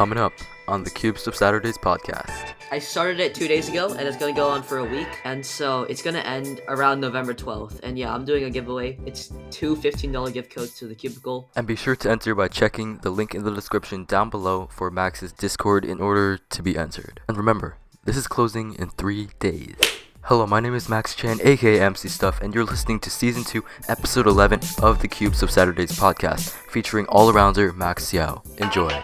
coming up on the Cubes of Saturdays podcast. I started it 2 days ago, and it's going to go on for a week, and so it's going to end around November 12th. And yeah, I'm doing a giveaway. It's two $15 gift codes to the Cubicle. And be sure to enter by checking the link in the description down below for Max's Discord in order to be entered. And remember, this is closing in 3 days. Hello, my name is Max Chen, aka MC Stuff, and you're listening to Season 2, Episode 11 of the Cubes of Saturdays podcast, featuring all-arounder Max Siauw. Enjoy.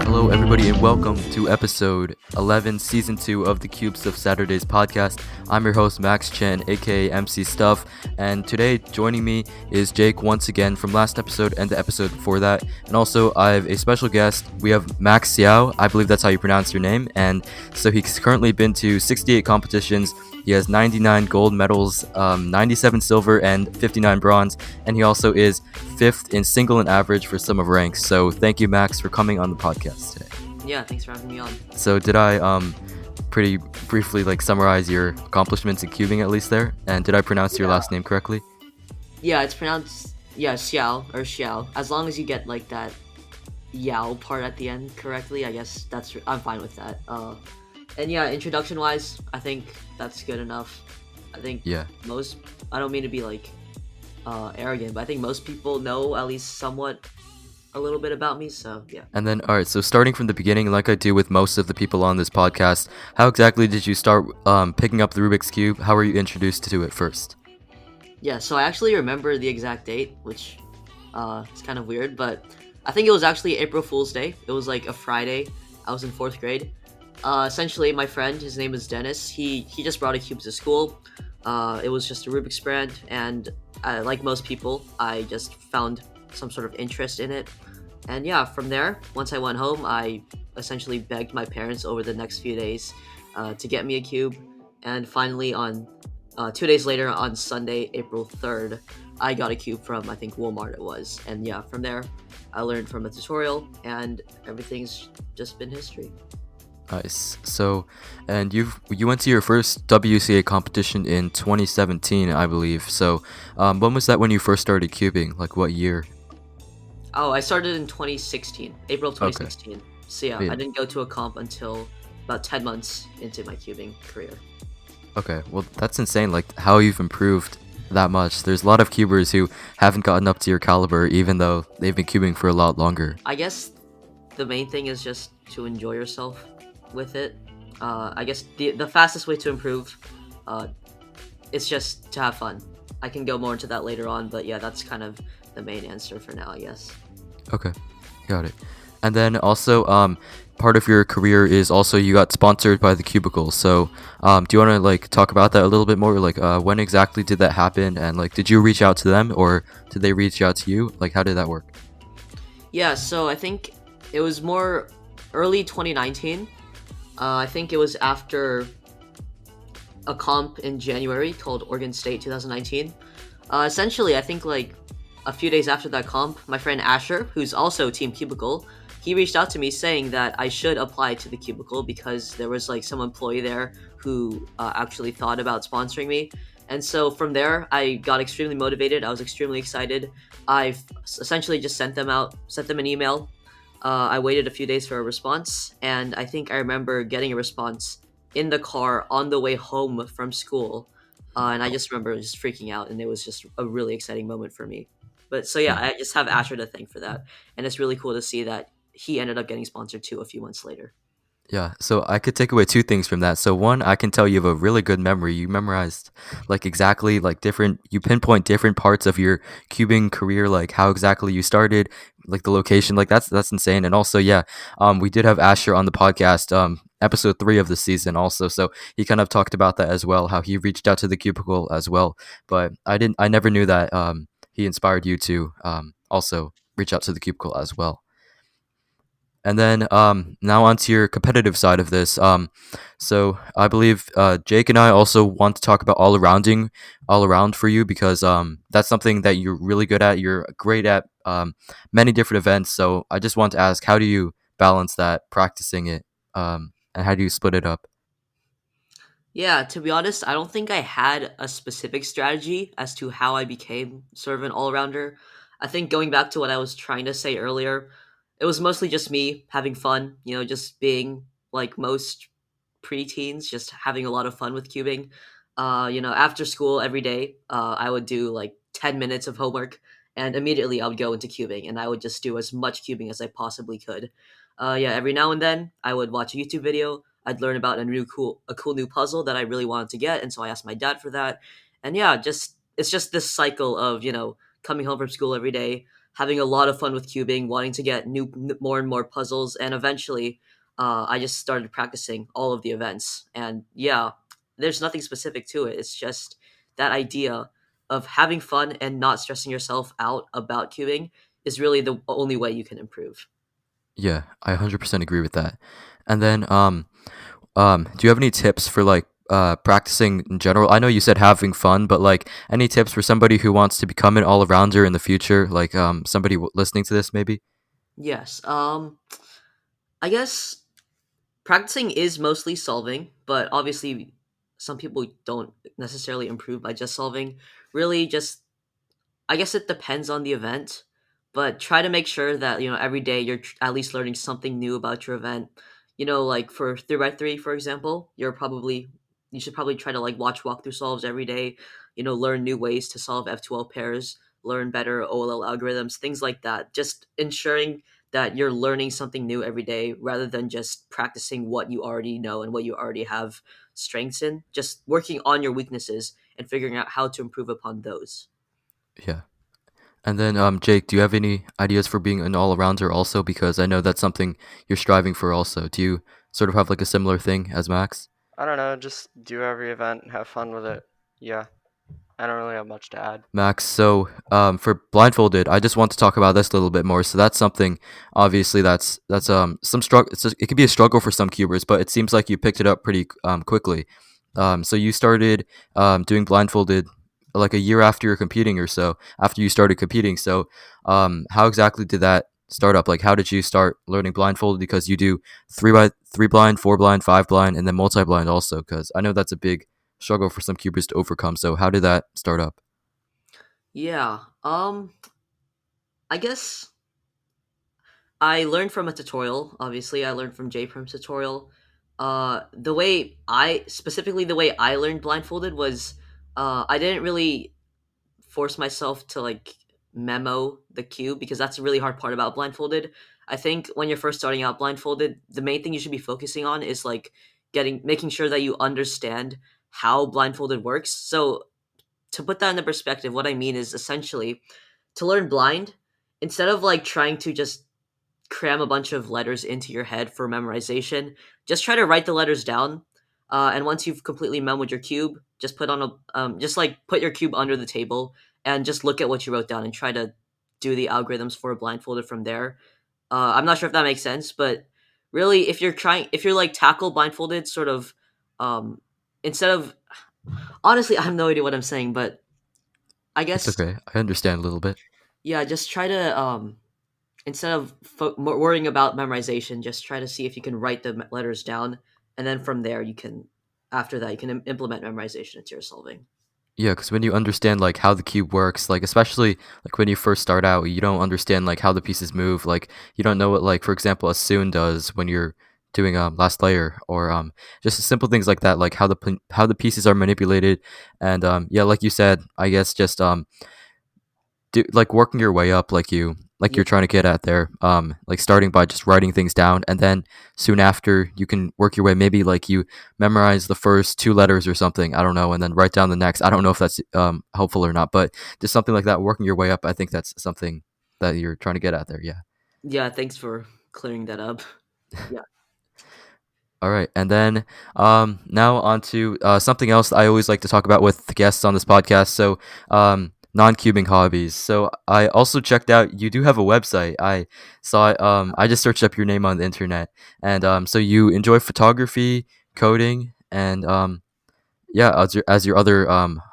Hello everybody and welcome to episode 11, season 2 of the Cubes of Saturdays podcast. I'm your host Max Chen, aka MC Stuff, and today joining me is Jake once again from last episode and the episode before that. And also I have a special guest. We have Max Siauw, I believe that's how you pronounce your name, and so he's currently been to 68 competitions. He has 99 gold medals, 97 silver, and 59 bronze, and he also is 5th in single and average for sum of ranks. So thank you, Max, for coming on the podcast today. Yeah, thanks for having me on. So did I pretty briefly summarize your accomplishments in cubing at least there? And did I pronounce your last name correctly? Yeah, it's pronounced Siauw or Xiao. As long as you get that Yao part at the end correctly, I guess I'm fine with that. And yeah, introduction wise, I think that's good enough. I think I don't mean to be arrogant, but I think most people know at least somewhat a little bit about me, so yeah. And then, alright, so starting from the beginning, like I do with most of the people on this podcast, how exactly did you start picking up the Rubik's Cube? How were you introduced to it first? Yeah, so I actually remember the exact date, which is kind of weird, but I think it was actually April Fool's Day. It was a Friday. I was in 4th grade. Essentially, my friend, his name is Dennis, he just brought a cube to school. It was just a Rubik's brand, and like most people, I just found some sort of interest in it. And yeah, from there, once I went home, I essentially begged my parents over the next few days to get me a cube. And finally, on 2 days later, on Sunday, April 3rd, I got a cube from, I think, Walmart it was. And yeah, from there, I learned from a tutorial, and everything's just been history. Nice. So, and you went to your first WCA competition in 2017, I believe. So, when was that when you first started cubing? What year? Oh, I started in 2016, April of 2016. Okay. So yeah, Yeah, I didn't go to a comp until about 10 months into my cubing career. Okay, well that's insane. How you've improved that much. There's a lot of cubers who haven't gotten up to your caliber, even though they've been cubing for a lot longer. I guess the main thing is just to enjoy yourself with it. I guess the fastest way to improve is just to have fun. I can go more into that later on, but yeah, that's kind of the main answer for now, I guess. Okay, got it. And then also, part of your career is also you got sponsored by the Cubicle. So, do you want to talk about that a little bit more? When exactly did that happen? And did you reach out to them, or did they reach out to you? How did that work? Yeah, so I think it was more early 2019. I think it was after a comp in January called Oregon State 2019. Essentially, I think a few days after that comp, my friend Asher, who's also Team Cubicle, he reached out to me saying that I should apply to the Cubicle because there was some employee there who actually thought about sponsoring me. And so from there, I got extremely motivated. I was extremely excited. I essentially just sent them an email. I waited a few days for a response, and I think I remember getting a response in the car on the way home from school. And I just remember just freaking out, and it was just a really exciting moment for me. But so yeah, I just have Asher to thank for that, and it's really cool to see that he ended up getting sponsored too a few months later. Yeah, so I could take away two things from that. So one, I can tell you have a really good memory. You memorized exactly you pinpoint different parts of your cubing career, how exactly you started, the location. That's insane. And also, yeah, we did have Asher on the podcast, episode 3 of the season also. So he kind of talked about that as well, how he reached out to the Cubicle as well. But I never knew that he inspired you to also reach out to the Cubicle as well. And then now onto your competitive side of this. So I believe Jake and I also want to talk about all around for you because that's something that you're really good at. You're great at many different events. So I just want to ask, how do you balance that, practicing it, and how do you split it up? Yeah, to be honest, I don't think I had a specific strategy as to how I became sort of an all rounder. I think going back to what I was trying to say earlier, it was mostly just me having fun, just being like most preteens, just having a lot of fun with cubing. After school every day, I would do like 10 minutes of homework and immediately I would go into cubing and I would just do as much cubing as I possibly could. Yeah, every now and then I would watch a YouTube video. I'd learn about a cool new puzzle that I really wanted to get, and so I asked my dad for that. And yeah, just it's just this cycle of coming home from school every day, having a lot of fun with cubing, wanting to get more and more puzzles, and eventually, I just started practicing all of the events. And yeah, there's nothing specific to it. It's just that idea of having fun and not stressing yourself out about cubing is really the only way you can improve. Yeah, I 100% agree with that. And then do you have any tips for like practicing in general? I know you said having fun, but like any tips for somebody who wants to become an all-arounder in the future, like somebody listening to this maybe? Yes. I guess practicing is mostly solving, but obviously some people don't necessarily improve by just solving. Really, just I guess it depends on the event, but try to make sure that every day you're at least learning something new about your event. Like for 3x3, for example, you should probably try to like watch walkthrough solves every day. Learn new ways to solve F12 pairs, learn better OLL algorithms, things like that. Just ensuring that you're learning something new every day rather than just practicing what you already know and what you already have strengths in. Just working on your weaknesses and figuring out how to improve upon those. Yeah. And then Jake, do you have any ideas for being an all-arounder also, because I know that's something you're striving for also. Do you sort of have like a similar thing as Max? I don't know, just do every event, have fun with it. Yeah, I don't really have much to add. Max. So, for blindfolded, I just want to talk about this a little bit more. So that's something, obviously, that's some struggle. It could be a struggle for some cubers, but it seems like you picked it up pretty quickly. So you started doing blindfolded like a year after you're competing or so. After you started competing, so how exactly did that start up? Like, how did you start learning blindfolded? Because you do three blind, four blind, five blind, and then multi blind also. Because I know that's a big struggle for some cubers to overcome. So how did that start up? Yeah. I guess I learned from a tutorial. Obviously, I learned from J-Prim's tutorial. The way I learned blindfolded was, I didn't really force myself to like memo the cube because that's a really hard part about blindfolded. I think when you're first starting out blindfolded, the main thing you should be focusing on is like making sure that you understand how blindfolded works. So to put that into perspective, what I mean is essentially to learn blind, instead of like trying to just cram a bunch of letters into your head for memorization, just try to write the letters down. And once you've completely memoed your cube, just like put your cube under the table and just look at what you wrote down and try to do the algorithms for a blindfolded from there. I'm not sure if that makes sense, but really, if you're like tackle blindfolded, sort of, um, instead of honestly, I have no idea what I'm saying, but I It's guess okay. I understand a little bit. yeah, just try to instead of worrying about memorization, just try to see if you can write the letters down, and then from there after that, you can implement memorization into your solving. Yeah, because when you understand like how the cube works, like especially like when you first start out, you don't understand like how the pieces move. Like you don't know what like for example a soon does when you're doing last layer or just simple things like that, like how the pieces are manipulated, and yeah, like you said, I guess just like working your way up like Yeah, you're trying to get at there, like starting by just writing things down, and then soon after you can work your way, maybe like you memorize the first two letters or something, I don't know, and then write down the next. I don't know if that's helpful or not, but just something like that, working your way up. I think that's something that you're trying to get at there. Yeah. yeah. Thanks for clearing that up. Yeah, All right, and then now on to something else I always like to talk about with the guests on this podcast. So, non-cubing hobbies. So, I also checked out. You do have a website. I saw. I just searched up your name on the internet, and so you enjoy photography, coding, and yeah, as your other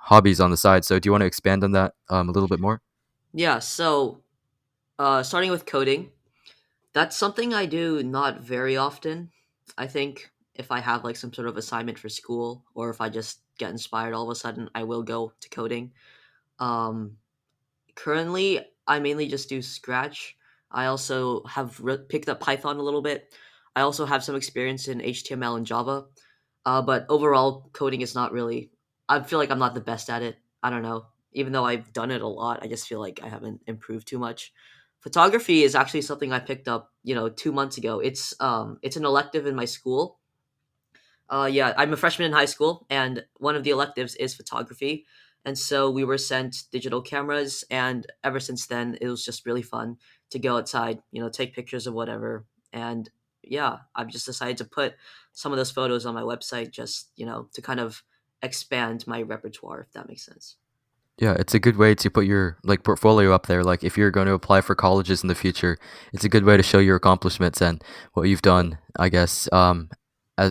hobbies on the side. So, do you want to expand on that a little bit more? yeah. So, starting with coding, that's something I do not very often. I think. if I have like some sort of assignment for school, or if I just get inspired all of a sudden, I will go to coding. Um, Currently, I mainly just do Scratch. I also have picked up Python a little bit. I also have some experience in HTML and Java. But overall, coding is not really. I feel like I'm not the best at it. I don't know. Even though I've done it a lot, I just feel like I haven't improved too much. Photography is actually something I picked up, 2 months ago. It's an elective in my school. Yeah, I'm a freshman in high school, and one of the electives is photography. And so we were sent digital cameras, and ever since then, it was just really fun to go outside, take pictures of whatever. And yeah, I've just decided to put some of those photos on my website just, to kind of expand my repertoire, if that makes sense. Yeah, it's a good way to put your like portfolio up there. Like if you're going to apply for colleges in the future, it's a good way to show your accomplishments and what you've done, I guess,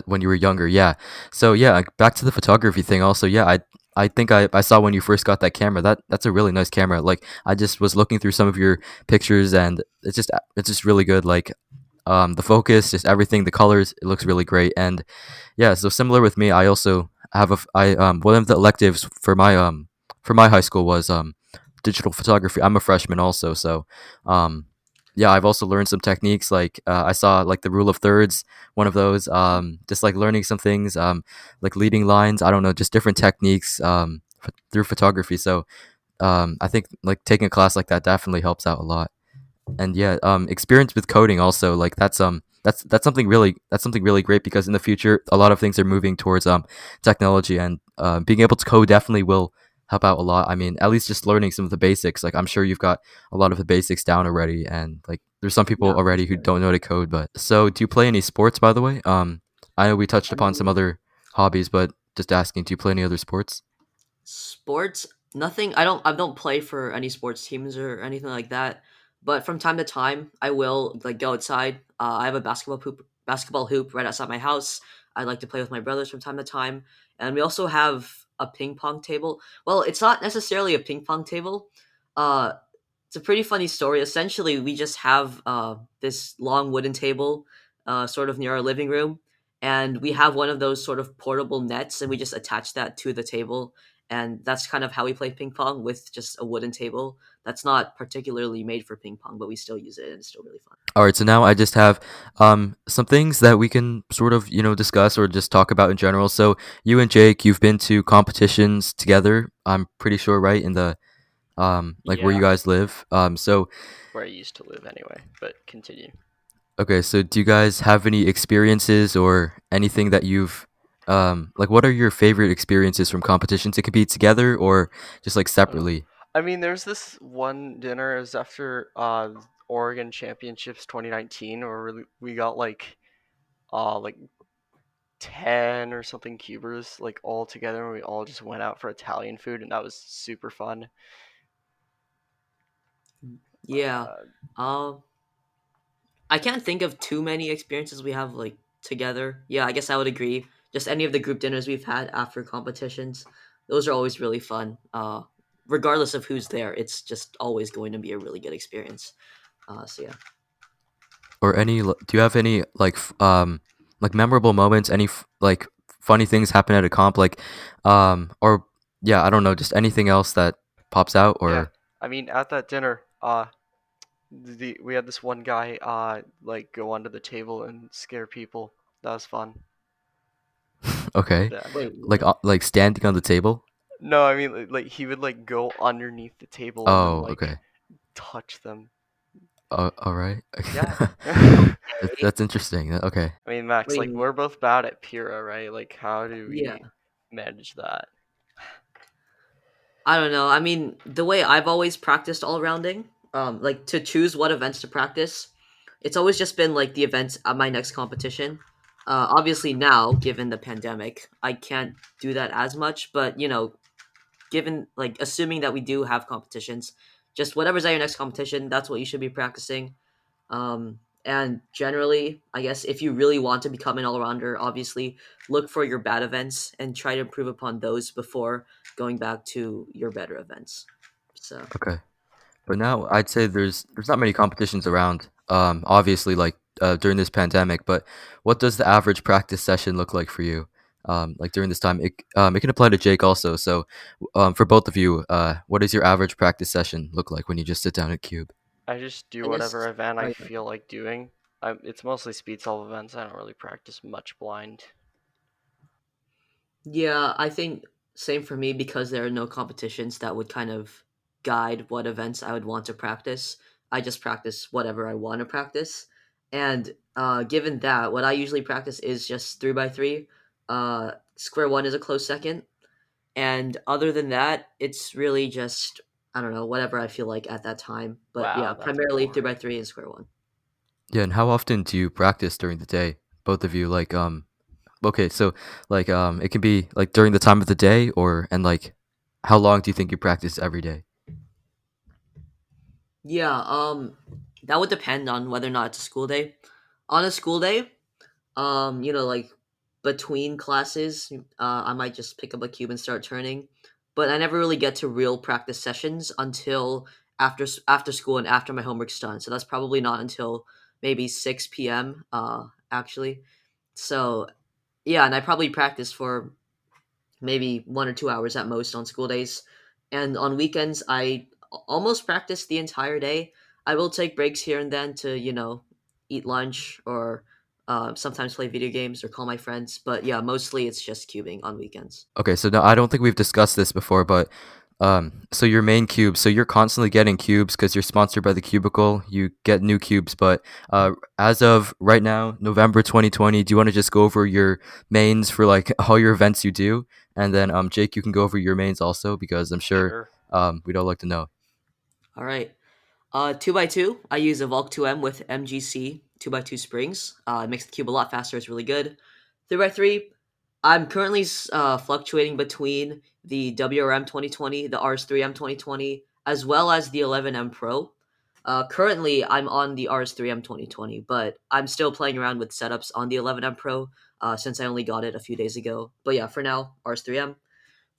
when you were younger. Yeah. So yeah, back to the photography thing also. Yeah, I think I saw when you first got that camera. That's a really nice camera. Like I just was looking through some of your pictures and it's just really good. Like the focus, just everything, the colors, it looks really great. And yeah, so similar with me, I also have one of the electives for my high school was digital photography. I'm a freshman also, so um yeah, I've also learned some techniques like I saw like the rule of thirds, one of those just like learning some things like leading lines, I don't know, just different techniques through photography. So I think like taking a class like that definitely helps out a lot. And yeah, experience with coding also, like that's something really great because in the future a lot of things are moving towards technology, and being able to code definitely will help out a lot. I mean, at least just learning some of the basics, like I'm sure you've got a lot of the basics down already, and like there's some people Yeah, for already who sure. don't know to code. But so do you play any sports, by the way? I know we touched I upon some mean, other hobbies, but just asking, do you play any other sports? sports, nothing. I don't play for any sports teams or anything like that. But from time to time, I will like go outside. I have a basketball hoop right outside my house. I like to play with my brothers from time to time, and we also have a ping pong table. Well, it's not necessarily a ping pong table. Uh, it's a pretty funny story. Essentially, we just have this long wooden table, sort of near our living room, and we have one of those sort of portable nets, and we just attach that to the table, and that's kind of how we play ping pong with just a wooden table. That's not particularly made for ping pong, but we still use it, and it's still really fun. All right, so now I just have some things that we can sort of, discuss or just talk about in general. So you and Jake, you've been to competitions together. I'm pretty sure, right? In the like where you Yeah, guys live. So where I used to live anyway. But continue. okay, so do you guys have any experiences or anything that you've like what are your favorite experiences from competition to compete together or just like Uh, separately? I mean, there's this one dinner. It was after Oregon Championships 2019, where we got like 10 or something cubers like all together, and we all just went out for Italian food, and that was super fun. Yeah. Uh, Um, I can't think of too many experiences we have like together. Yeah, I guess I would agree. Just any of the group dinners we've had after competitions, those are always really fun. Regardless of who's there, it's just always going to be a really good experience. So yeah. Or do you have any like memorable moments, any like funny things happen at a comp like or yeah, I don't know, just anything else that pops out yeah, or I mean, at that dinner, we had this one guy like go under the table and scare people. That was fun. okay. Yeah. Wait, what? Like standing on the table? No, I mean like he would like go underneath the table and then Oh, like okay. touch them. All right. Yeah. Okay. That's interesting. Okay. I mean, Max, like Wait. we're both bad at Pyrrha, right? Like how do Yeah. we manage that? I don't know. I mean, the way I've always practiced all rounding, like to choose what events to practice, it's always just been like the events at my next competition. Obviously now, given the pandemic, I can't do that as much. But given like assuming that we do have competitions, just whatever's at your next competition, that's what you should be practicing. And generally, I guess if you really want to become an all rounder, obviously look for your bad events and try to improve upon those before going back to your better events. So Okay. But now I'd say there's not many competitions around. Obviously, like during this pandemic, but what does the average practice session look like for you? Like during this time, it can apply to Jake also. So, for both of you, what does your average practice session look like when you just sit down at Cube? I just do I whatever guess. event I Right. feel like doing. It's mostly speed solve events. I don't really practice much blind. Yeah, I think same for me because there are no competitions that would kind of guide what events I would want to practice. I just practice whatever I want to practice. And given that, what I usually practice is just 3x3. Square one is a close second. And other than that, it's really just, I don't know, whatever I feel like at that time. But yeah, Wow, that's primarily boring. 3x3 and square one. Yeah, and how often do you practice during the day? Both of you, like, okay, so like, it can be like during the time of the day, or and like, how long do you think you practice every day? Yeah, that would depend on whether or not it's a school day. On a school day, like between classes, I might just pick up a cube and start turning. But I never really get to real practice sessions until after school and after my homework's done. So that's probably not until maybe 6 p.m. Actually. So yeah, and I probably practice for maybe 1 or 2 hours at most on school days. And on weekends, I almost practice the entire day. I will take breaks here and then to, eat lunch or sometimes play video games or call my friends. But yeah, mostly it's just cubing on weekends. Okay, so now I don't think we've discussed this before, but so your main cube, so you're constantly getting cubes because you're sponsored by the Cubicle. You get new cubes, but as of right now, November 2020, do you want to just go over your mains for like all your events you do, and then Jake, you can go over your mains also because I'm sure Sure. we'd all like to know. All right. 2x2, I use a Volk 2M with MGC 2x2 springs. It makes the cube a lot faster. It's really good. 3x3, I'm currently fluctuating between the WRM 2020, the RS3M 2020, as well as the 11M Pro. Currently, I'm on the RS3M 2020, but I'm still playing around with setups on the 11M Pro since I only got it a few days ago. But yeah, for now, RS3M.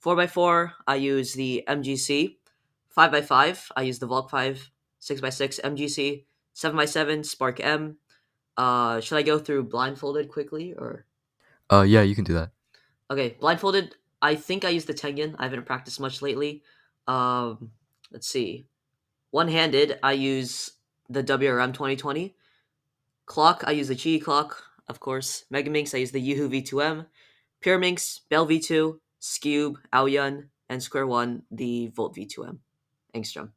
4x4, I use the MGC. 5x5, I use the Volk 5. 6x6, MGC. 7x7, Spark M. Should I go through Blindfolded quickly or? Yeah, you can do that. Okay, Blindfolded. I think I use the Tengen. I haven't practiced much lately. Um, let's see. One-handed, I use the WRM 2020. Clock, I use the Chi clock, of course. Megaminx, I use the Yoohoo V2M. Pyraminx, Bell V2, Scube, Aoyun, and Square One, the Volt V2M. Angstrom.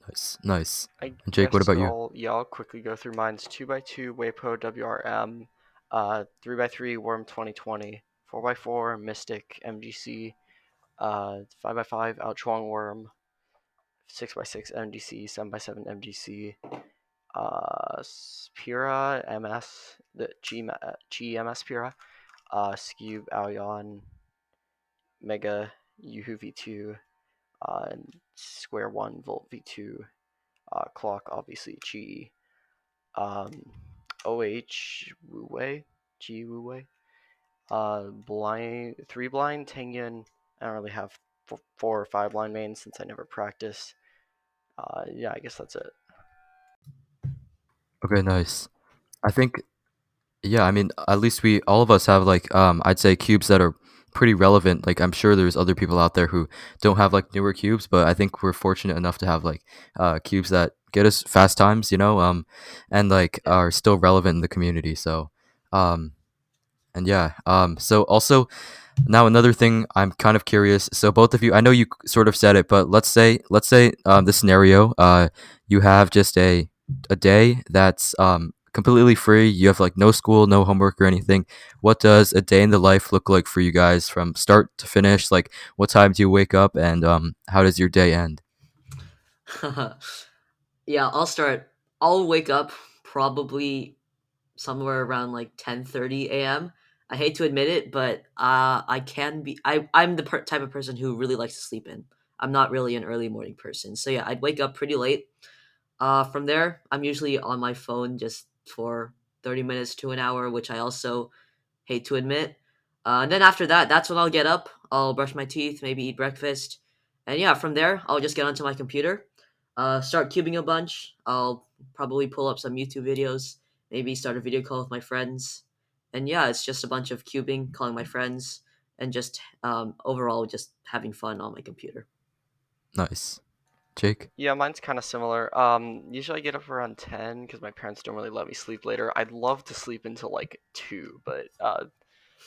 Nice, nice. I And Jake, what guess about you? I'll quickly go through mine's 2x2 Waypo WRM, 3x3 Worm 2020, 4x4 Mystic MGC, 5x5 Outchuang Worm, 6x6 MGC, 7x7 MGC, Pura MS, the Chi MS Pura, Scube Aoyan, Mega Yoohoo V2, and Square One Volt V2, Clock obviously Chi, um, OH Wu Wei, G Wu Wei, blind three blind Tengen. I don't really have 4 or 5 blind mains since I never practice. Yeah, I guess that's it. Okay, nice. I think yeah, I mean, at least we all of us have like I'd say cubes that are pretty relevant. Like I'm sure there's other people out there who don't have like newer cubes, but I think we're fortunate enough to have like cubes that get us fast times, and like Yeah. are still relevant in the community. So um and yeah, so also now another thing I'm kind of curious. So both of you, I know you sort of said it, but let's say the scenario, you have just a day that's completely free. You have like no school, no homework or anything. What does a day in the life look like for you guys from start to finish? Like what time do you wake up and how does your day end? Yeah, I'll start. I'll wake up probably somewhere around like 10:30 a.m. I hate to admit it, but I can be. I'm the type of person who really likes to sleep in. I'm not really an early morning person, so yeah, I'd wake up pretty late. From there, I'm usually on my phone just for 30 minutes to an hour, which I also hate to admit. And then after that, that's when I'll get up. I'll brush my teeth, maybe eat breakfast, and yeah, from there I'll just get onto my computer. start cubing a bunch. I'll probably pull up some YouTube videos, maybe start a video call with my friends, and yeah, it's just a bunch of cubing, calling my friends, and just overall just having fun on my computer. Nice. Jake? Yeah, mine's kind of similar. Usually I get up around 10 because my parents don't really let me sleep later. I'd love to sleep until like 2, but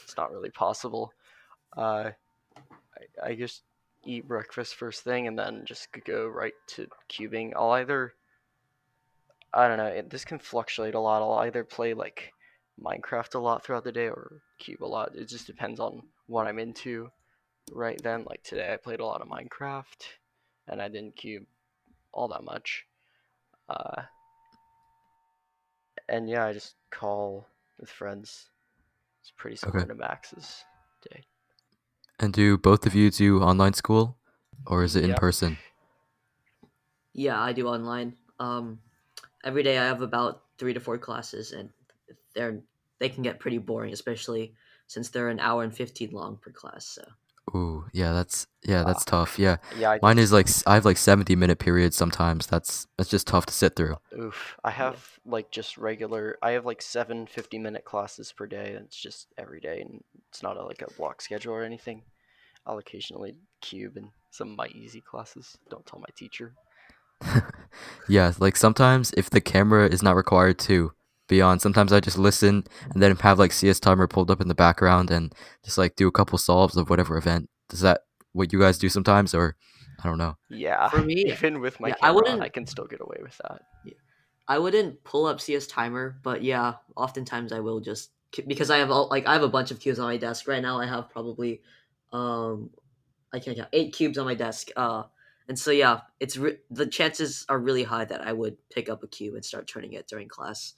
it's not really possible. Uh, I just eat breakfast first thing and then just go right to cubing. I don't know, this can fluctuate a lot. I'll either play like Minecraft a lot throughout the day or cube a lot. It just depends on what I'm into right then. Like today, I played a lot of Minecraft and I didn't cube all that much. Uh, and yeah, I just call with friends. It's pretty Okay. similar to Max's day. And do both of you do online school, or is it in Yep. person? Yeah, I do online. Every day I have about 3 to 4 classes, and they're they can get pretty boring, especially since they're an hour and 15 long per class. So Ooh, yeah, Uh, that's tough. Yeah, yeah, I mine is just like I have like 70-minute periods sometimes. That's just tough to sit through. oof. I yeah. have like just regular. I have like 7 50-minute classes per day. And it's just every day, and it's not like a block schedule or anything. I'll occasionally cube in some of my easy classes. Don't tell my teacher. Yeah, like sometimes if the camera is not required to be on, sometimes I just listen and then have like CS timer pulled up in the background and just like do a couple solves of whatever event. Does that what you guys do sometimes, or I don't know? Yeah, For me, even with my yeah, I camera on, I wouldn't. can still get away with that. Yeah, I wouldn't pull up CS timer, but yeah, oftentimes I will just because I have I have a bunch of cubes on my desk right now. I have probably um I can't count 8 cubes on my desk. And so yeah, the chances are really high that I would pick up a cube and start turning it during class.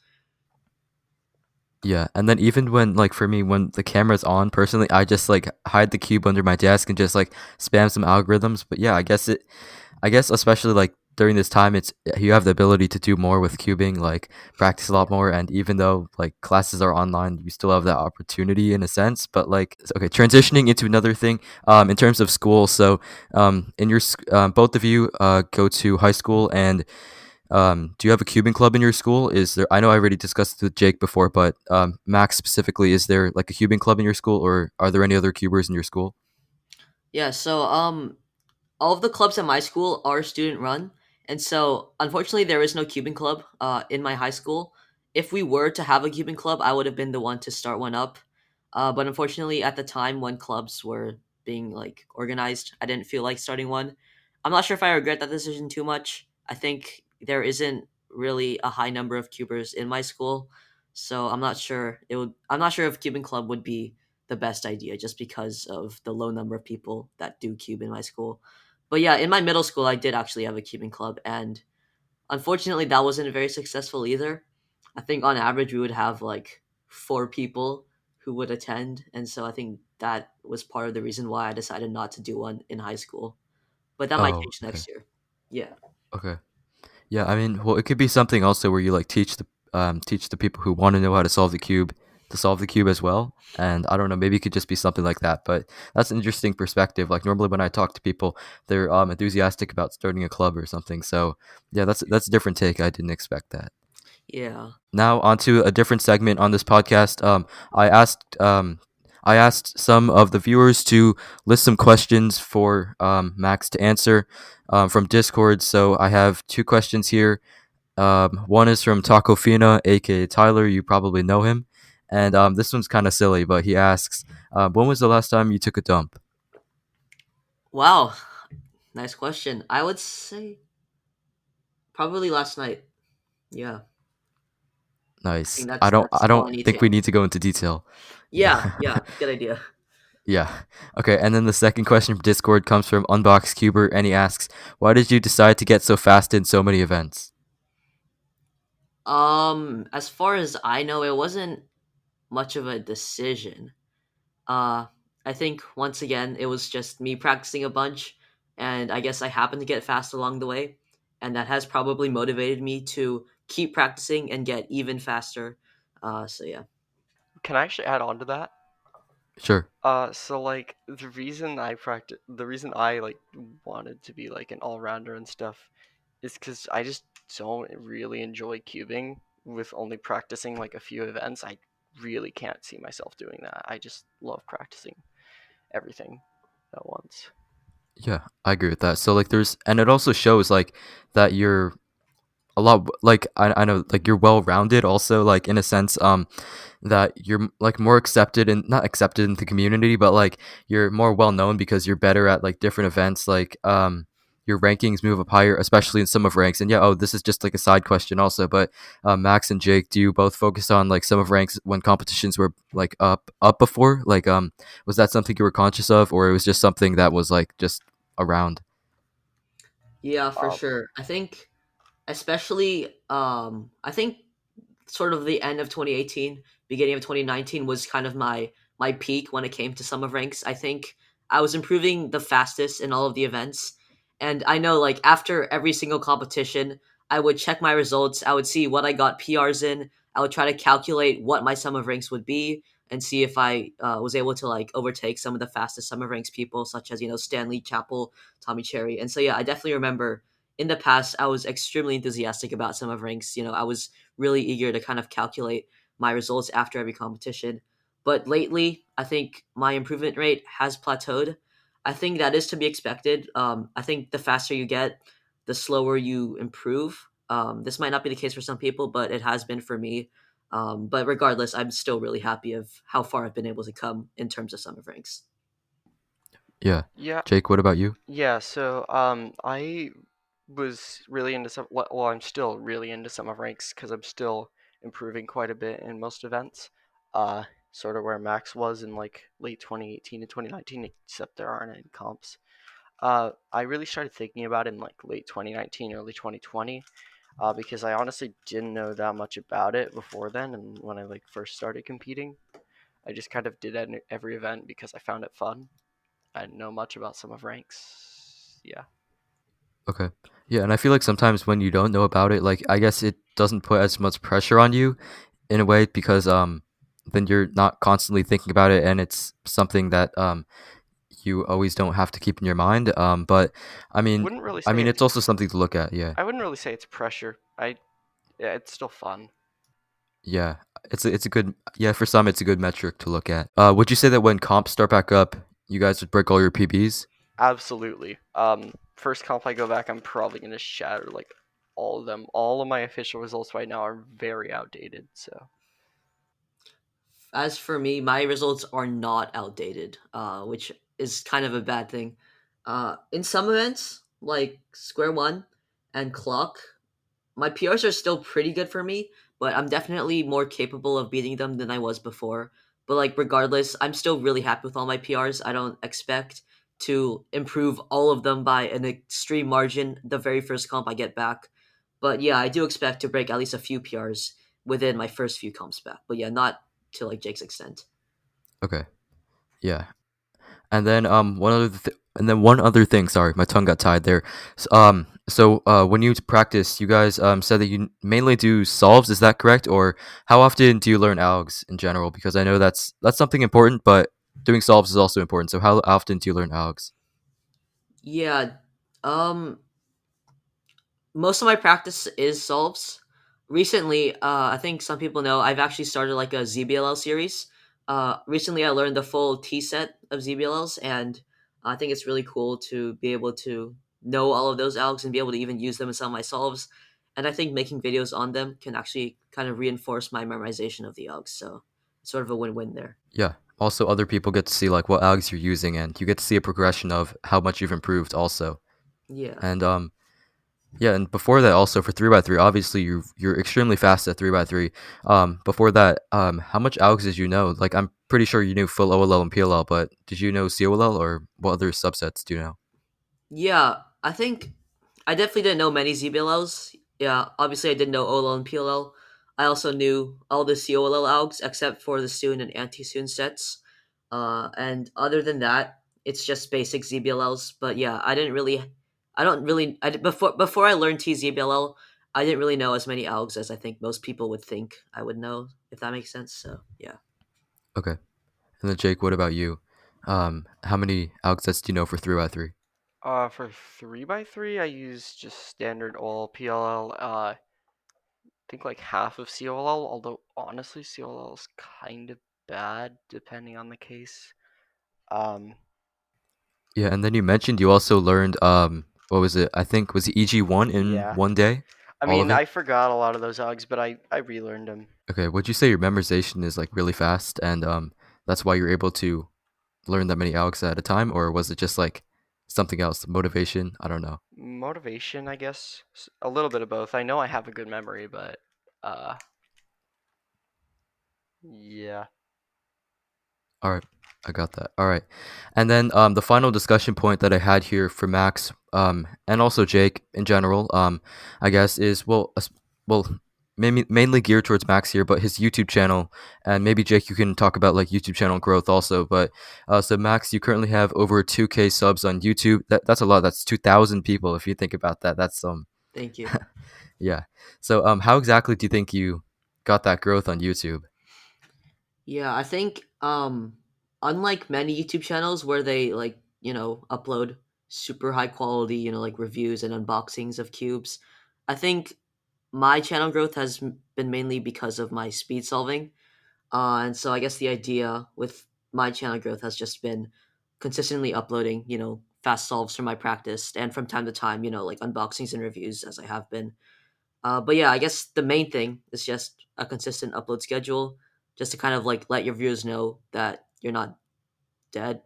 Yeah, and then even when like for me when the camera's on personally, I just like hide the cube under my desk and just like spam some algorithms. But yeah, I guess especially like during this time, it's you have the ability to do more with cubing, like practice a lot Yeah. more. And even though like classes are online, you still have that opportunity in a sense. But like, okay, transitioning into another thing, in terms of school. So, in both of you go to high school, and do you have a cubing club in your school? Is there? I know I already discussed it with Jake before, but Max specifically, is there like a cubing club in your school, or are there any other cubers in your school? Yeah, so all of the clubs at my school are student run, and so unfortunately there is no Cuban club in my high school. If we were to have a Cuban club, I would have been the one to start one up. But unfortunately, at the time when clubs were being like organized, I didn't feel like starting one. I'm not sure if I regret that decision too much. I think there isn't really a high number of cubers in my school, so I'm not sure it would. I'm not sure if Cuban club would be the best idea just because of the low number of people that do cube in my school. But yeah, in my middle school, I did actually have a cubing club, and unfortunately, that wasn't very successful either. I think on average, we would have like 4 people who would attend, and so I think that was part of the reason why I decided not to do one in high school. But that might Oh, change okay, next year. Yeah, okay. Yeah, I mean, well, it could be something also where you like teach the people who want to know how to solve the cube to solve the cube as well. And I don't know, maybe it could just be something like that. But that's an interesting perspective. Like normally when I talk to people, they're enthusiastic about starting a club or something. So yeah, that's a different take. I didn't expect that. yeah. Now onto a different segment on this podcast. I asked some of the viewers to list some questions for Max to answer from Discord. So I have two questions here. One is from Taco Fina, aka Tyler. You probably know him. And this one's kind of silly, but he asks, when was the last time you took a dump? Wow, nice question. I would say probably last night. Yeah, I Nice. think that's I all don't I need to think we answer. need to go into detail. Yeah, Yeah. yeah, good idea. Yeah. Okay. And then the second question from Discord comes from Unbox Cuber, and he asks, "Why did you decide to get so fast in so many events?" As far as I know, it wasn't much of a decision. Uh, I think once again it was just me practicing a bunch, and I guess I happened to get fast along the way, and that has probably motivated me to keep practicing and get even faster. So yeah. Can I actually add on to that? Sure. So like the reason I like wanted to be like an all rounder and stuff is because I just don't really enjoy cubing with only practicing like a few events. I really can't see myself doing that. I just love practicing everything at once. Yeah, I agree with that. So like there's and it also shows like that you're a lot like I know like you're well rounded also like in a sense that you're like more accepted and not accepted in the community but like you're more well known because you're better at like different events like your rankings move up higher especially in some of ranks. And yeah, oh, this is just like a side question also, but Max and Jake, do you both focus on like some of ranks when competitions were like up before, like was that something you were conscious of or it was just something that was like just around? Yeah, for Um, sure. I think especially I think sort of the end of 2018, beginning of 2019 was kind of my peak when it came to sum of ranks. I think I was improving the fastest in all of the events, and I know like after every single competition, I would check my results. I would see what I got PRs in. I would try to calculate what my sum of ranks would be and see if I was able to like overtake some of the fastest sum of ranks people, such as Stanley Chapel, Tommy Cherry. And so yeah, I definitely remember in the past I was extremely enthusiastic about sum of ranks. I was really eager to kind of calculate my results after every competition. But lately, I think my improvement rate has plateaued. I think that is to be expected. I think the faster you get, the slower you improve. This might not be the case for some people, but it has been for me. But regardless, I'm still really happy of how far I've been able to come in terms of sum of ranks. Yeah, yeah, Jake, what about you? yeah. So I was really into some. Well, I'm still really into some of ranks because I'm still improving quite a bit in most events. Uh, Sort of where Max was in like late 2018 and 2019, except there aren't any comps. I really started thinking about it in like late 2019, early 2020, because I honestly didn't know that much about it before then. And when I like first started competing, I just kind of did every event because I found it fun. I didn't know much about some of ranks. Yeah, Okay. Yeah, and I feel like sometimes when you don't know about it, like I guess it doesn't put as much pressure on you in a way because then you're not constantly thinking about it and it's something that you always don't have to keep in your mind. But I mean wouldn't really I say mean it's. it's also something to look at. Yeah. I wouldn't really say it's pressure. Yeah, it's still fun. Yeah. It's a good, yeah, for some it's a good metric to look at. Would you say that when comps start back up, you guys would break all your PBs? Absolutely. First comp I go back, I'm probably gonna shatter like all of them. All of my official results right now are very outdated. So As for me, my results are not outdated, which is kind of a bad thing. In some events, like Square One and Clock, my PRs are still pretty good for me, but I'm definitely more capable of beating them than I was before. But like regardless, I'm still really happy with all my PRs. I don't expect to improve all of them by an extreme margin the very first comp I get back. But yeah, I do expect to break at least a few PRs within my first few comps back. But yeah, not to like Jake's extent. Okay. Yeah. And then one other thing, sorry, my tongue got tied there. When you practice, you guys said that you mainly do solves, is that correct? Or how often do you learn algs in general? Because I know that's something important, but doing solves is also important. So how often do you learn algs? Yeah, um, most of my practice is solves. Recently, I think some people know I've actually started like a ZBLL series. Recently, I learned the full T set of ZBLLs, and I think it's really cool to be able to know all of those algs and be able to even use them in some of my solves. And I think making videos on them can actually kind of reinforce my memorization of the algs. So, sort of a win-win there. Yeah. Also, other people get to see like what algs you're using, and you get to see a progression of how much you've improved also. Yeah. And yeah, and before that, also for 3x3, obviously you're extremely fast at 3x3. Before that, how much ALGs did you know? Like, I'm pretty sure you knew full OLL and PLL, but did you know COLL or what other subsets do you know? Yeah, I think I definitely didn't know many ZBLLs. Yeah, obviously I didn't know OLL and PLL. I also knew all the COLL algs except for the student and anti-student sets. And other than that, it's just basic ZBLLs. But yeah, I don't really, before I learned TZBLL, I didn't really know as many algs as I think most people would think I would know, if that makes sense. So yeah. Okay. And then Jake, what about you? How many ALG sets do you know for 3x3? For 3x3, I use just standard oil PLL. Think like half of COL, although honestly, COL is kind of bad depending on the case. Um, Yeah, and then you mentioned you also learned what was it? I think was it EG1 in yeah. one day? I All of mean, it? I forgot a lot of those Algs, but I relearned them. Okay, would you say your memorization is like really fast and that's why you're able to learn that many Algs at a time, or was it just like something else, motivation? I don't know. Motivation, I guess. A little bit of both. I know I have a good memory, but uh, yeah. All right, I got that. All right, and then the final discussion point that I had here for Max, and also Jake in general, I guess is well, mainly geared towards Max here, but his YouTube channel, and maybe Jake, you can talk about like YouTube channel growth also. But so Max, you currently have over 2K subs on YouTube. That's a lot. That's 2,000 people if you think about that. That's Thank you. yeah. So how exactly do you think you got that growth on YouTube? Yeah, I think unlike many YouTube channels where they upload super high quality, like reviews and unboxings of cubes, I think my channel growth has been mainly because of my speed solving. And so I guess the idea with my channel growth has just been consistently uploading, fast solves from my practice and from time to time, like unboxings and reviews as I have been. But yeah, I guess the main thing is just a consistent upload schedule, just to kind of like let your viewers know that you're not dead.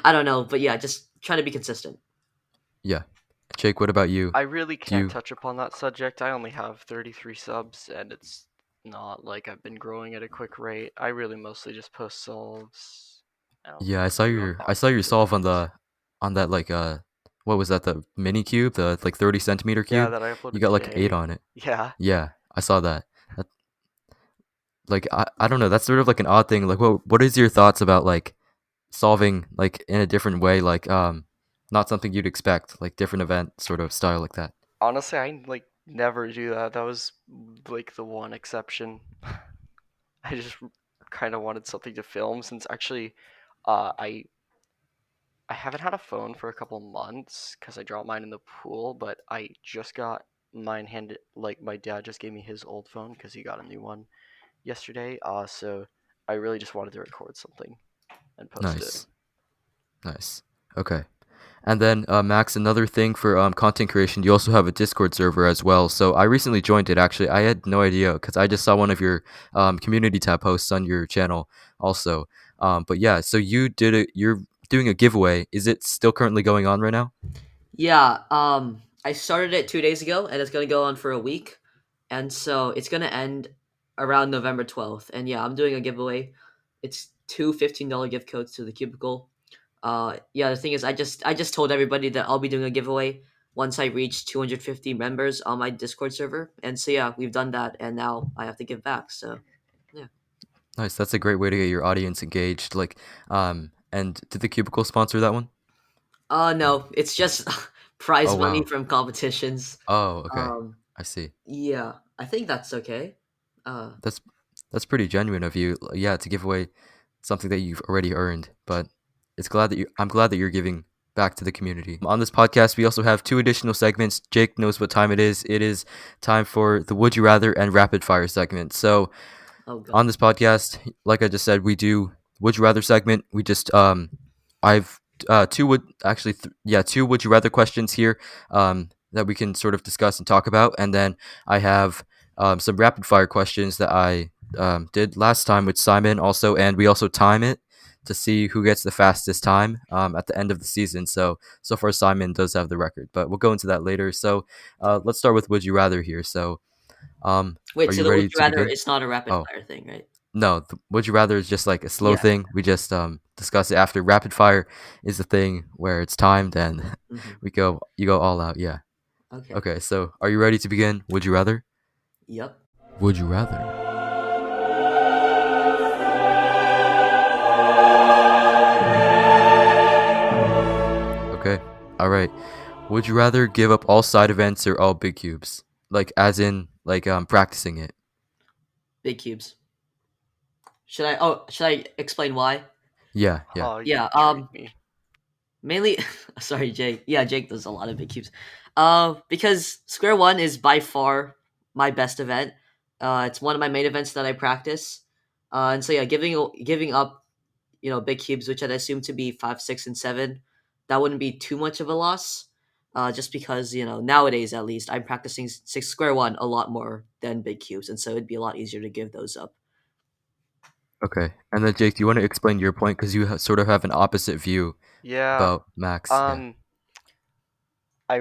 I don't know, but yeah, just try to be consistent. Yeah, Jake, what about you? I really Do can't you touch upon that subject. I only have 33 subs, and it's not like I've been growing at a quick rate. I really mostly just post solves and Yeah, do I saw your unboxings and solve reviews. on that like what was that, the mini cube, the like 30 centimeter Yeah, cube? that I You uploaded got like 8 today. on it. Yeah. Yeah, I saw that. That like I don't know, that's sort of like an odd thing. Like what is your thoughts about like solving like in a different way, like not something you'd expect, like different event sort of style like that? Honestly, I like never do that. That was like the one exception. I just kind of wanted something to film since actually I haven't had a phone for a couple months because I dropped mine in the pool, but I just got mine handed, like my dad just gave me his old phone because he got a new one yesterday. So I really just wanted to record something and post it. Nice. Nice. Okay. And then Max, another thing for content creation, you also have a Discord server as well. So I recently joined it. Actually, I had no idea because I just saw one of your community tab posts on your channel also. But yeah, so you're doing a giveaway. Is it still currently going on right now? Yeah, I started it 2 days ago, and it's gonna go on for a week, and so it's gonna end around November 12th. And yeah, I'm doing a giveaway. It's two $15 gift codes to the Cubicle. Yeah, the thing is, I just told everybody that I'll be doing a giveaway once I reach 250 members on my Discord server, and so yeah, we've done that, and now I have to give back. So yeah. Nice. That's a great way to get your audience engaged. Like, and did the Cubicle sponsor that one? No, it's just Oh prize money wow. from competitions. Oh okay. Um, I see. yeah, I think that's okay. Uh, That's that's pretty genuine of you. Yeah, to give away something that you've already earned. But I'm glad that you're giving back to the community. On this podcast, we also have two additional segments. Jake knows what time it is. It is time for the Would You Rather and Rapid Fire segment. So oh god. on this podcast, like I just said, we do Would You Rather segment. We just I've two Would You Rather questions here that we can sort of discuss and talk about, and then I have some rapid fire questions that I did last time with Simon also, and we also time it to see who gets the fastest time at the end of the season. So far Simon does have the record, but we'll go into that later. So let's start with Would You Rather here. So Wait, are so you the would ready you to rather begin? it's not a rapid Oh. fire thing, right? No, Would You Rather is just like a slow Yeah. thing. We just discuss it after. Rapid fire is the thing where it's timed and Hmm. you go all out. Yeah. Okay. Okay, so are you ready to begin? Would you rather? Yep. Would you rather? Okay. All right. Would you rather give up all side events or all big cubes? Like as in like practicing it. Big cubes. Should I explain why? Yeah, yeah. Oh, you Yeah. intrigue me. Mainly, sorry, Jake. Yeah, Jake does a lot of big cubes. Because Square One is by far my best event. It's one of my main events that I practice. And so yeah, giving up, big cubes, which I'd assume to be 5, 6, and 7, that wouldn't be too much of a loss. Just because nowadays at least I'm practicing six Square One a lot more than big cubes, and so it'd be a lot easier to give those up. Okay. And then Jake, do you want to explain your point because you sort of have an opposite view Yeah. about Max? Yeah. Um, I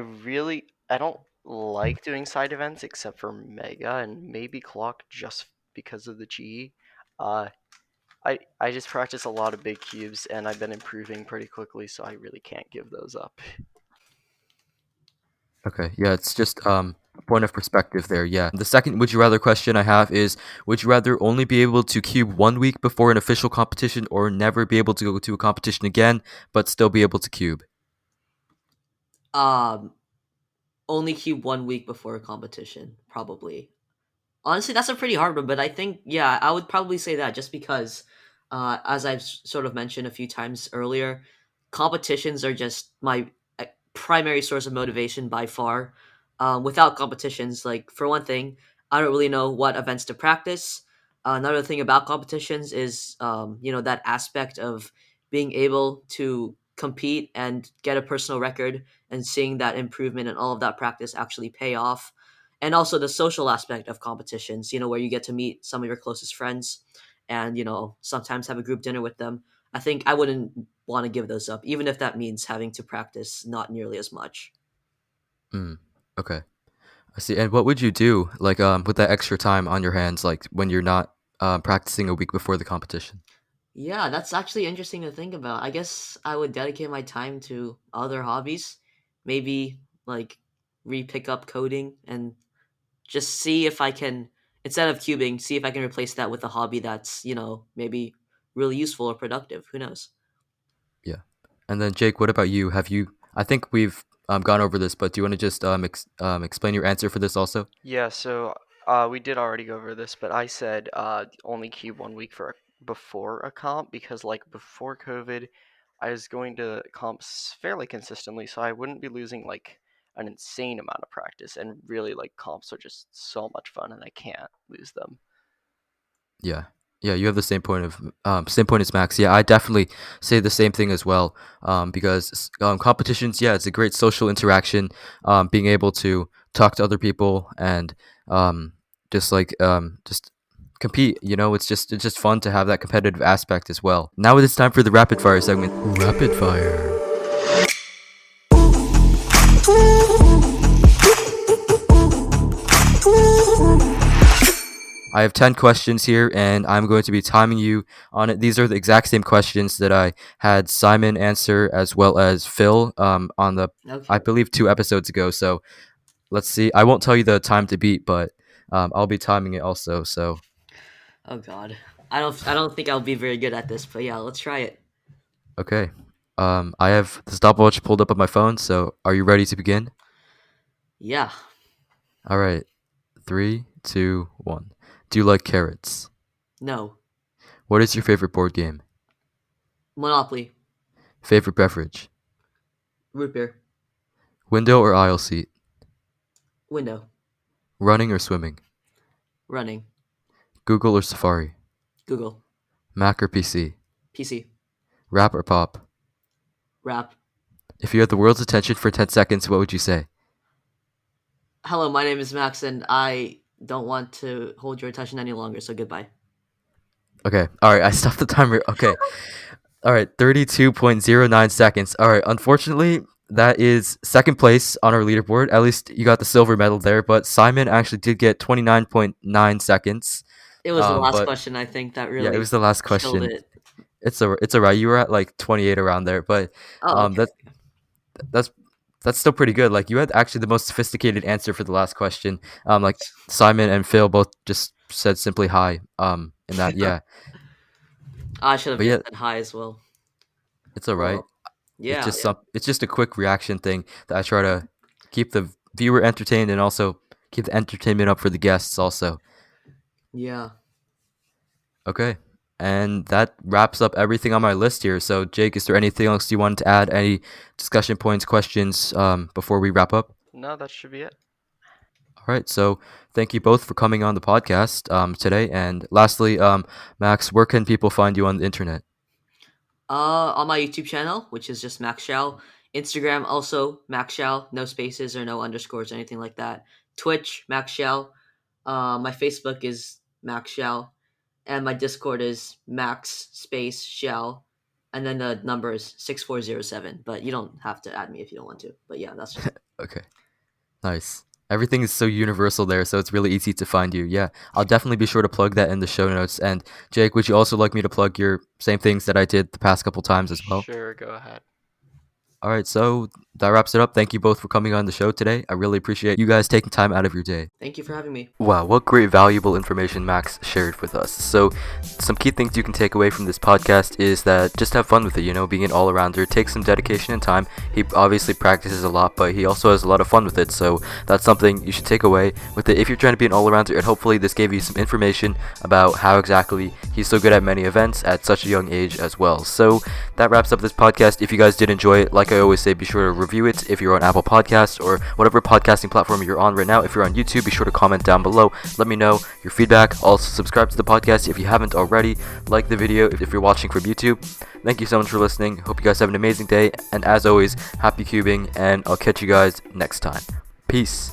don't like doing side events except for Mega and maybe Clock just because of the G. Uh, I just practice a lot of big cubes and I've been improving pretty quickly, so I really can't give those up. Okay. Yeah, it's just a point of perspective there. Yeah. The second would you rather question I have is would you rather only be able to cube 1 week before an official competition or never be able to go to a competition again but still be able to cube? Um, Only cube 1 week before a competition, probably. Honestly, that's a pretty hard one, but I think yeah, I would probably say that just because, as I've sort of mentioned a few times earlier, competitions are just my primary source of motivation by far. Without competitions, like for one thing, I don't really know what events to practice. Another thing about competitions is, that aspect of being able to compete and get a personal record and seeing that improvement and all of that practice actually pay off, and also the social aspect of competitions, where you get to meet some of your closest friends and sometimes have a group dinner with them. I think I wouldn't want to give those up, even if that means having to practice not nearly as much. Mm. Okay. I see. And what would you do like with that extra time on your hands like when you're not practicing a week before the competition? Yeah, that's actually interesting to think about. I guess I would dedicate my time to other hobbies, maybe like re-pick up coding and just see if I can, instead of cubing, see if I can replace that with a hobby that's maybe really useful or productive. Who knows? Yeah. And then Jake, what about you? Have you I think we've gone over this, but do you want to just explain your answer for this also? Yeah, so we did already go over this, but I said only cube 1 week before a comp because like before COVID, I was going to comps fairly consistently, so I wouldn't be losing like an insane amount of practice. And really, like comps are just so much fun, and I can't lose them. Yeah. Yeah, you have the same point as Max. Yeah, I definitely say the same thing as well. Because competitions, yeah, it's a great social interaction. Being able to talk to other people and just compete. It's just fun to have that competitive aspect as well. Now it is time for the rapid fire segment. Rapid fire. I have 10 questions here, and I'm going to be timing you on it. These are the exact same questions that I had Simon answer as well as Phil on I Okay. believe, 2 episodes ago. So let's see. I won't tell you the time to beat, but I'll be timing it also. So, Oh God, I don't think I'll be very good at this, but yeah, let's try it. okay. I have the stopwatch pulled up on my phone, so are you ready to begin? Yeah. All right. Three, two, one. Do you like carrots? No. What is your favorite board game? Monopoly. Favorite beverage? Root beer. Window or aisle seat? Window. Running or swimming? Running. Google or Safari? Google. Mac or PC? PC. Rap or pop? Rap. If you had the world's attention for 10 seconds, what would you say? Hello, my name is Max, and I don't want to hold your attention any longer. So goodbye. Okay. All right. I stopped the timer. Okay. All right. 32.09 seconds. All right. Unfortunately, that is second place on our leaderboard. At least you got the silver medal there. But Simon actually did get 29.9 seconds. It was the last But question I think that yeah, it really was the last killed question. it. It's alright. You were at like 28 around there. But Oh, um, okay. that that's that's still pretty good. Like you had actually the most sophisticated answer for the last question. Like Simon and Phil both just said simply hi. In that, yeah. I should have But just yeah, said hi as well. it's all right. Well, yeah. It's just a quick reaction thing that I try to keep the viewer entertained and also keep the entertainment up for the guests also. Yeah. Okay. And that wraps up everything on my list here. So, Jake, is there anything else you wanted to add? Any discussion points, questions before we wrap up? No, that should be it. All right. So, thank you both for coming on the podcast today. And lastly, Max, where can people find you on the internet? On my YouTube channel, which is just Max Siauw. Instagram also Max Siauw, no spaces or no underscores or anything like that. Twitch Max Siauw. My Facebook is Max Siauw, and my Discord is Max space Siauw, and then the number is 6407. But you don't have to add me if you don't want to. But yeah, that's just it. Okay. Nice. Everything is so universal there, so it's really easy to find you. Yeah, I'll definitely be sure to plug that in the show notes. And Jake, would you also like me to plug your same things that I did the past couple times as well? Sure, go ahead. All right, so that wraps it up. Thank you both for coming on the show today. I really appreciate you guys taking time out of your day. Thank you for having me. Wow, what great valuable information Max shared with us. So, some key things you can take away from this podcast is that just have fun with it, being an all-arounder. Take some dedication and time. He obviously practices a lot, but he also has a lot of fun with it, so that's something you should take away with it if you're trying to be an all-arounder, and hopefully this gave you some information about how exactly he's so good at many events at such a young age as well. So, that wraps up this podcast. If you guys did enjoy it, like I always say, be sure to review it if you're on Apple Podcasts or whatever podcasting platform you're on right now. If you're on YouTube, be sure to comment down below. Let me know your feedback. Also, subscribe to the podcast if you haven't already. Like the video if you're watching from YouTube. Thank you so much for listening. Hope you guys have an amazing day. And as always, happy cubing, and I'll catch you guys next time. Peace.